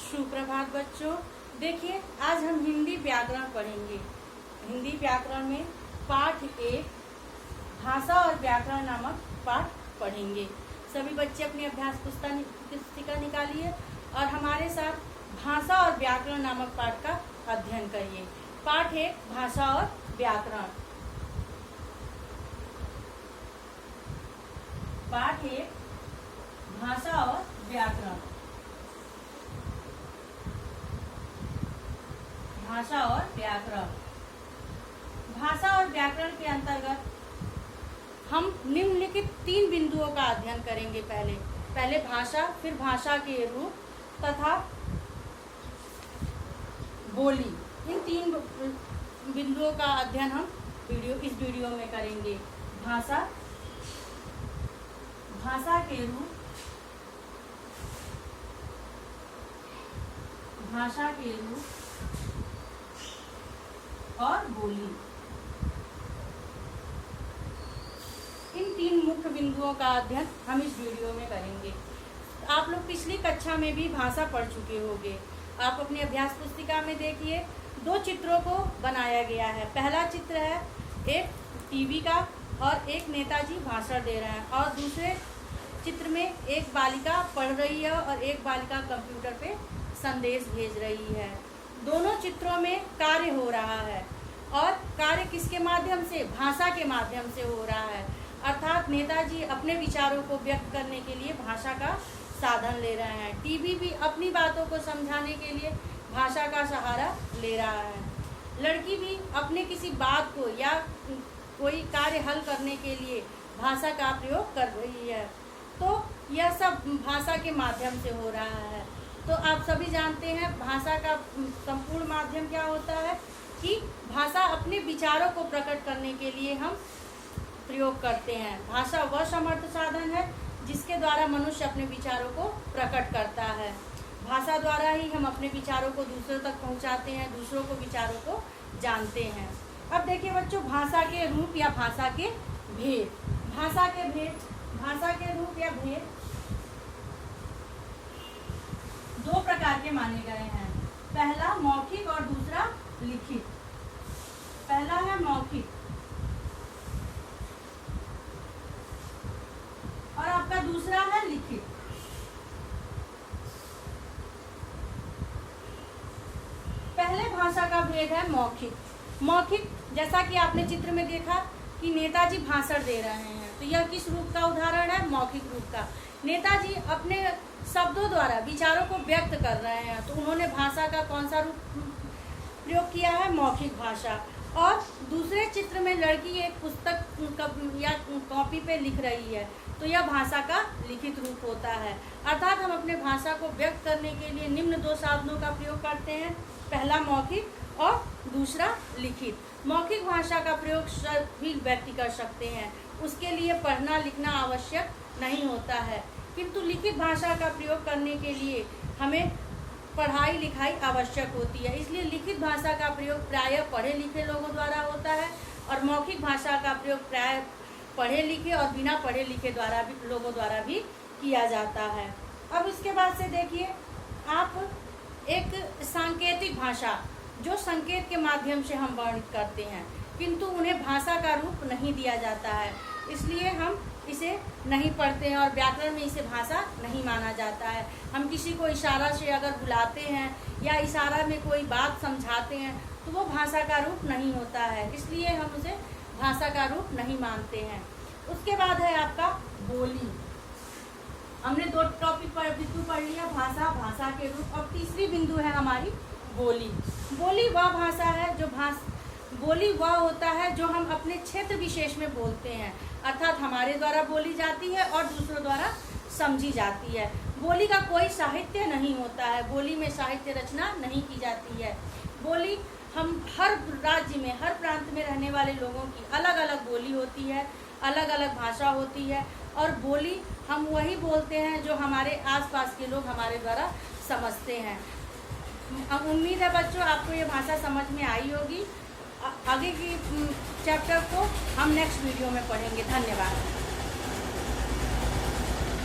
सुप्रभात बच्चों। देखिए, आज हम हिंदी व्याकरण पढ़ेंगे। हिंदी व्याकरण में पाठ 1 भाषा और व्याकरण नामक पाठ पढ़ेंगे। सभी बच्चे अपनी अभ्यास पुस्तिका निकालिए और हमारे साथ भाषा और व्याकरण नामक पाठ का अध्ययन करिए। पाठ 1 भाषा और व्याकरण। पाठ 1 भाषा और व्याकरण। भाषा और व्याकरण। भाषा और व्याकरण के अंतर्गत हम निम्नलिखित 3 बिंदुओं का अध्ययन करेंगे। पहले भाषा, फिर भाषा के रूप तथा बोली। इन 3 बिंदुओं का अध्ययन हम इस वीडियो में करेंगे। भाषा, भाषा के रूप, भाषा के रूप और बोली। इन 3 मुख्य बिंदुओं का अध्ययन हम इस वीडियो में करेंगे। आप लोग पिछली कक्षा में भी भाषा पढ़ चुके होंगे। आप अपनी अभ्यास पुस्तिका में देखिए, 2 चित्रों को बनाया गया है। पहला चित्र है एक टीवी का और एक नेताजी भाषण दे रहे हैं, और दूसरे चित्र में एक बालिका पढ़ रही है और एक बालिका कंप्यूटर पे संदेश भेज रही है। दोनों चित्रों में कार्य हो रहा है, और कार्य किसके माध्यम से? भाषा के माध्यम से हो रहा है। अर्थात नेताजी अपने विचारों को व्यक्त करने के लिए भाषा का साधन ले रहे हैं। टीवी भी अपनी बातों को समझाने के लिए भाषा का सहारा ले रहा है। लड़की भी अपने किसी बात को या कोई कार्य हल करने के लिए भाषा का प्रयोग कर रही है। तो यह सब भाषा के माध्यम से हो रहा है। तो आप सभी जानते हैं भाषा का संपूर्ण माध्यम क्या होता है, कि भाषा अपने विचारों को प्रकट करने के लिए हम प्रयोग करते हैं। भाषा वह समर्थ साधन है जिसके द्वारा मनुष्य अपने विचारों को प्रकट करता है। भाषा द्वारा ही हम अपने विचारों को दूसरों तक पहुंचाते हैं, दूसरों को विचारों को जानते हैं। अब देखिए बच्चों, भाषा के रूप या भाषा के भेद। भाषा के भेद, भाषा के रूप या भेद 2 प्रकार के माने गए हैं। पहला मौखिक और दूसरा लिखित। पहला है मौखिक और आपका दूसरा है लिखित। पहले भाषा का भेद है मौखिक। मौखिक, जैसा कि आपने चित्र में देखा कि नेताजी भाषण दे रहे हैं, तो यह किस रूप का उदाहरण है? मौखिक रूप का। नेताजी अपने शब्दों द्वारा विचारों को व्यक्त कर रहे हैं, तो उन्होंने भाषा का कौन सा रूप प्रयोग किया है? मौखिक भाषा। और दूसरे चित्र में लड़की एक पुस्तक या कॉपी पे लिख रही है, तो यह भाषा का लिखित रूप होता है। अर्थात हम अपने भाषा को व्यक्त करने के लिए निम्न 2 साधनों का प्रयोग करते हैं। पहला मौखिक और दूसरा लिखित। मौखिक भाषा का प्रयोग सभी व्यक्ति कर सकते हैं, उसके लिए पढ़ना लिखना आवश्यक नहीं होता है। किंतु लिखित भाषा का प्रयोग करने के लिए हमें पढ़ाई लिखाई आवश्यक होती है। इसलिए लिखित भाषा का प्रयोग प्रायः पढ़े लिखे लोगों द्वारा होता है, और मौखिक भाषा का प्रयोग प्रायः पढ़े लिखे और बिना पढ़े लिखे लोगों द्वारा भी किया जाता है। अब इसके बाद से देखिए, आप एक सांकेतिक भाषा, जो संकेत के माध्यम से हम वर्णित करते हैं, किंतु उन्हें भाषा का रूप नहीं दिया जाता है, इसलिए हम इसे नहीं पढ़ते हैं और व्याकरण में इसे भाषा नहीं माना जाता है। हम किसी को इशारा से अगर बुलाते हैं या इशारा में कोई बात समझाते हैं, तो वो भाषा का रूप नहीं होता है, इसलिए हम उसे भाषा का रूप नहीं मानते हैं। उसके बाद है आपका बोली। हमने 2 टॉपिक बिंदु पढ़ लिया, भाषा, भाषा के रूप। अब तीसरी बिंदु है हमारी बोली। बोली वह भाषा है जो बोली वह होता है जो हम अपने क्षेत्र विशेष में बोलते हैं, अर्थात हमारे द्वारा बोली जाती है और दूसरों द्वारा समझी जाती है। बोली का कोई साहित्य नहीं होता है, बोली में साहित्य रचना नहीं की जाती है। बोली हम हर राज्य में, हर प्रांत में रहने वाले लोगों की अलग अलग बोली होती है, अलग अलग भाषा होती है, और बोली हम वही बोलते हैं जो हमारे आसपास के लोग हमारे द्वारा समझते हैं। उम्मीद है बच्चों आपको ये भाषा समझ में आई होगी। आगे की चैप्टर को हम नेक्स्ट वीडियो में पढ़ेंगे। धन्यवाद।